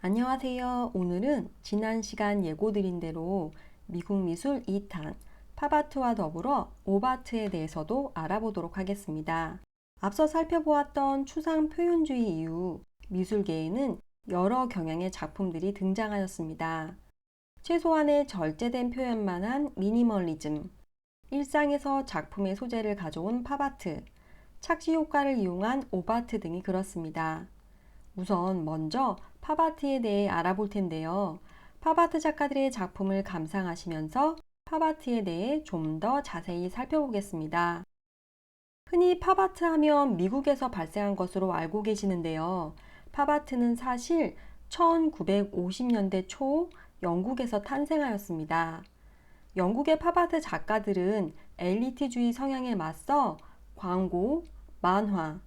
안녕하세요. 오늘은 지난 시간 예고드린 대로 미국 미술 2탄 팝아트와 더불어 옵아트에 대해서도 알아보도록 하겠습니다. 앞서 살펴보았던 추상 표현주의 이후 미술계에는 여러 경향의 작품들이 등장하였습니다. 최소한의 절제된 표현만 한 미니멀리즘, 일상에서 작품의 소재를 가져온 팝아트, 착시 효과를 이용한 옵아트 등이 그렇습니다. 우선 먼저 팝아트에 대해 알아볼 텐데요. 팝아트 작가들의 작품을 감상하시면서 팝아트에 대해 좀 더 자세히 살펴보겠습니다. 흔히 팝아트 하면 미국에서 발생한 것으로 알고 계시는데요. 팝아트는 사실 1950년대 초 영국에서 탄생하였습니다. 영국의 팝아트 작가들은 엘리트주의 성향에 맞서 광고, 만화,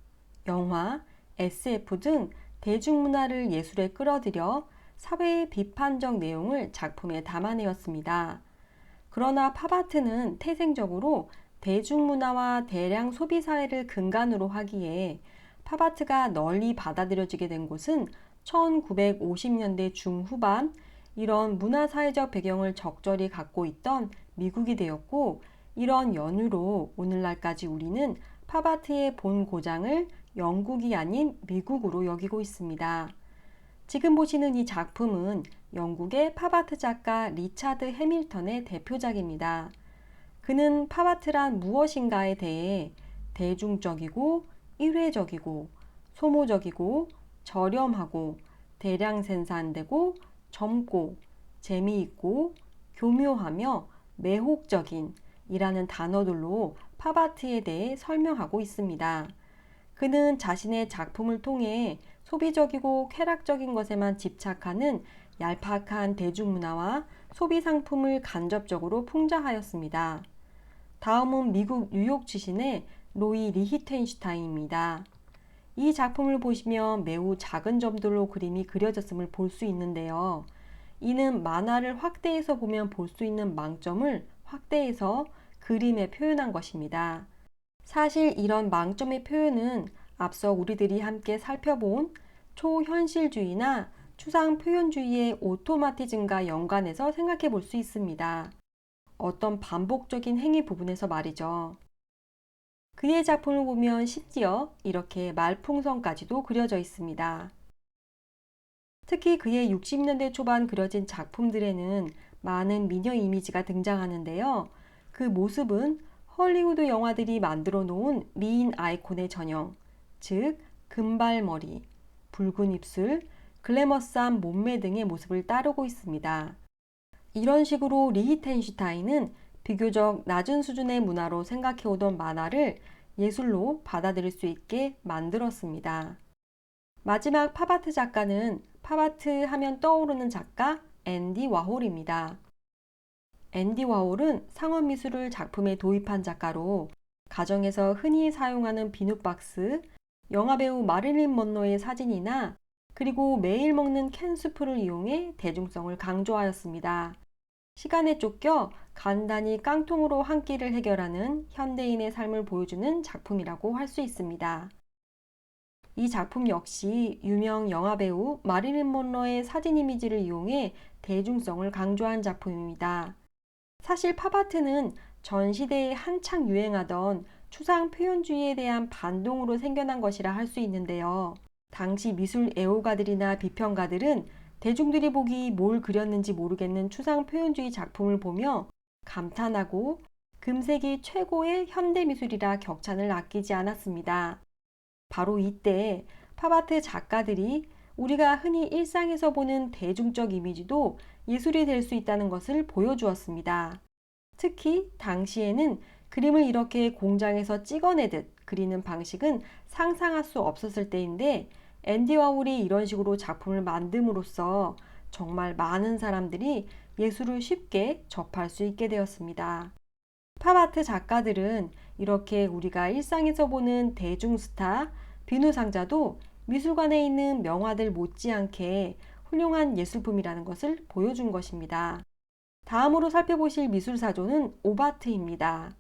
영화, SF 등 대중문화를 예술에 끌어들여 사회의 비판적 내용을 작품에 담아내었습니다. 그러나 팝아트는 태생적으로 대중문화와 대량 소비사회를 근간으로 하기에 팝아트가 널리 받아들여지게 된 곳은 1950년대 중후반 이런 문화사회적 배경을 적절히 갖고 있던 미국이 되었고, 이런 연유로 오늘날까지 우리는 팝아트의 본 고장을 영국이 아닌 미국으로 여기고 있습니다. 지금 보시는 이 작품은 영국의 팝아트 작가 리차드 해밀턴의 대표작입니다. 그는 팝아트란 무엇인가에 대해 대중적이고 일회적이고 소모적이고 저렴하고 대량 생산되고 젊고 재미있고 교묘하며 매혹적인 이라는 단어들로 팝아트에 대해 설명하고 있습니다. 그는 자신의 작품을 통해 소비적이고 쾌락적인 것에만 집착하는 얄팍한 대중문화와 소비 상품을 간접적으로 풍자하였습니다. 다음은 미국 뉴욕 출신의 로이 리히텐슈타인입니다. 이 작품을 보시면 매우 작은 점들로 그림이 그려졌음을 볼 수 있는데요. 이는 만화를 확대해서 보면 볼 수 있는 망점을 확대해서 그림에 표현한 것입니다. 사실 이런 망점의 표현은 앞서 우리들이 함께 살펴본 초현실주의나 추상 표현주의의 오토마티즘과 연관해서 생각해 볼 수 있습니다. 어떤 반복적인 행위 부분에서 말이죠. 그의 작품을 보면 심지어 이렇게 말풍선까지도 그려져 있습니다. 특히 그의 60년대 초반 그려진 작품들에는 많은 미녀 이미지가 등장하는데요. 그 모습은 헐리우드 영화들이 만들어 놓은 미인 아이콘의 전형, 즉 금발머리, 붉은 입술, 글래머스한 몸매 등의 모습을 따르고 있습니다. 이런 식으로 리히텐슈타인은 비교적 낮은 수준의 문화로 생각해오던 만화를 예술로 받아들일 수 있게 만들었습니다. 마지막 팝아트 작가는 팝아트 하면 떠오르는 작가 앤디 와홀입니다. 앤디 와홀은 상업미술을 작품에 도입한 작가로 가정에서 흔히 사용하는 비누박스, 영화배우 마릴린 먼로의 사진이나 그리고 매일 먹는 캔수프를 이용해 대중성을 강조하였습니다. 시간에 쫓겨 간단히 깡통으로 한 끼를 해결하는 현대인의 삶을 보여주는 작품이라고 할 수 있습니다. 이 작품 역시 유명 영화배우 마릴린 먼로의 사진 이미지를 이용해 대중성을 강조한 작품입니다. 사실 팝아트는 전 시대에 한창 유행하던 추상 표현주의에 대한 반동으로 생겨난 것이라 할 수 있는데요. 당시 미술 애호가들이나 비평가들은 대중들이 보기 뭘 그렸는지 모르겠는 추상 표현주의 작품을 보며 감탄하고 금세기 최고의 현대미술이라 격찬을 아끼지 않았습니다. 바로 이때 팝아트 작가들이 우리가 흔히 일상에서 보는 대중적 이미지도 예술이 될 수 있다는 것을 보여주었습니다. 특히 당시에는 그림을 이렇게 공장에서 찍어내듯 그리는 방식은 상상할 수 없었을 때인데, 앤디 와홀이 이런 식으로 작품을 만듦으로써 정말 많은 사람들이 예술을 쉽게 접할 수 있게 되었습니다. 팝아트 작가들은 이렇게 우리가 일상에서 보는 대중스타, 비누상자도 미술관에 있는 명화들 못지않게 훌륭한 예술품이라는 것을 보여준 것입니다. 다음으로 살펴보실 미술사조는 옵아트입니다.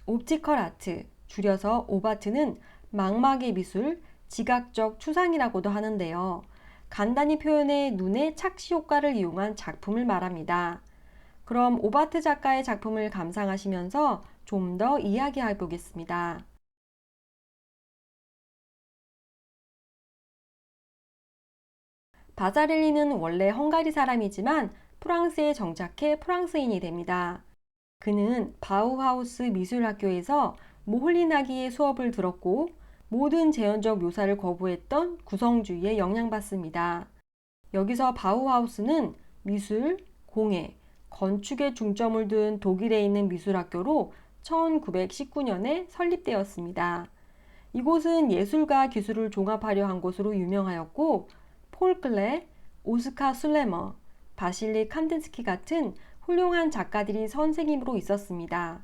옵티컬 아트, 줄여서 옵아트는 망막의 미술, 지각적 추상이라고도 하는데요. 간단히 표현해 눈의 착시 효과를 이용한 작품을 말합니다. 그럼 오바트 작가의 작품을 감상하시면서 좀 더 이야기해 보겠습니다. 바자렐리는 원래 헝가리 사람이지만 프랑스에 정착해 프랑스인이 됩니다. 그는 바우하우스 미술학교에서 모홀리나기의 수업을 들었고 모든 재현적 묘사를 거부했던 구성주의에 영향받습니다. 여기서 바우하우스는 미술, 공예, 건축에 중점을 둔 독일에 있는 미술학교로 1919년에 설립되었습니다. 이곳은 예술과 기술을 종합하려 한 곳으로 유명하였고 폴 클레, 오스카 술레머, 바실리 칸딘스키 같은 훌륭한 작가들이 선생님으로 있었습니다.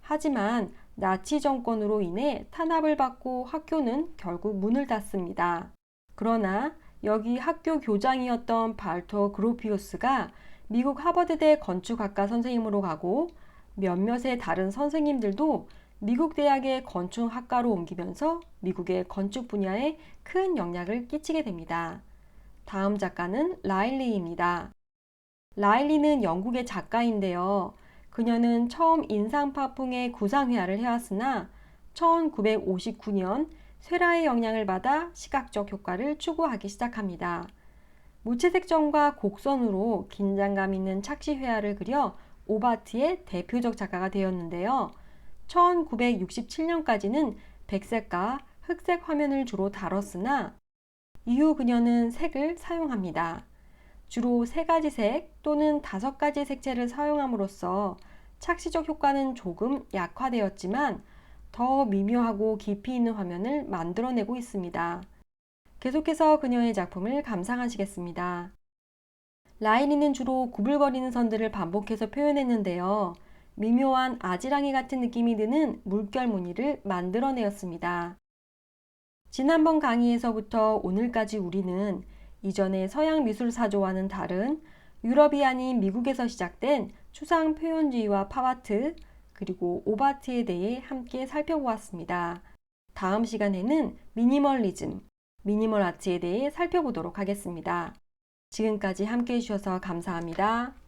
하지만 나치 정권으로 인해 탄압을 받고 학교는 결국 문을 닫습니다. 그러나 여기 학교 교장이었던 발토 그로피우스가 미국 하버드대 건축학과 선생님으로 가고 몇몇의 다른 선생님들도 미국 대학의 건축학과로 옮기면서 미국의 건축 분야에 큰 영향을 끼치게 됩니다. 다음 작가는 라일리입니다. 라일리는 영국의 작가인데요. 그녀는 처음 인상파풍의 구상회화를 해왔으나 1959년 쇠라의 영향을 받아 시각적 효과를 추구하기 시작합니다. 무채색 점과 곡선으로 긴장감 있는 착시회화를 그려 오바트의 대표적 작가가 되었는데요. 1967년까지는 백색과 흑색 화면을 주로 다뤘으나 이후 그녀는 색을 사용합니다. 주로 3가지 색 또는 5가지 색채를 사용함으로써 착시적 효과는 조금 약화되었지만 더 미묘하고 깊이 있는 화면을 만들어내고 있습니다. 계속해서 그녀의 작품을 감상하시겠습니다. 라일리는 주로 구불거리는 선들을 반복해서 표현했는데요. 미묘한 아지랑이 같은 느낌이 드는 물결 무늬를 만들어내었습니다. 지난번 강의에서부터 오늘까지 우리는 이전의 서양 미술사조와는 다른 유럽이 아닌 미국에서 시작된 추상 표현주의와 팝아트 그리고 오바트에 대해 함께 살펴보았습니다. 다음 시간에는 미니멀리즘, 미니멀 아트에 대해 살펴보도록 하겠습니다. 지금까지 함께 해주셔서 감사합니다.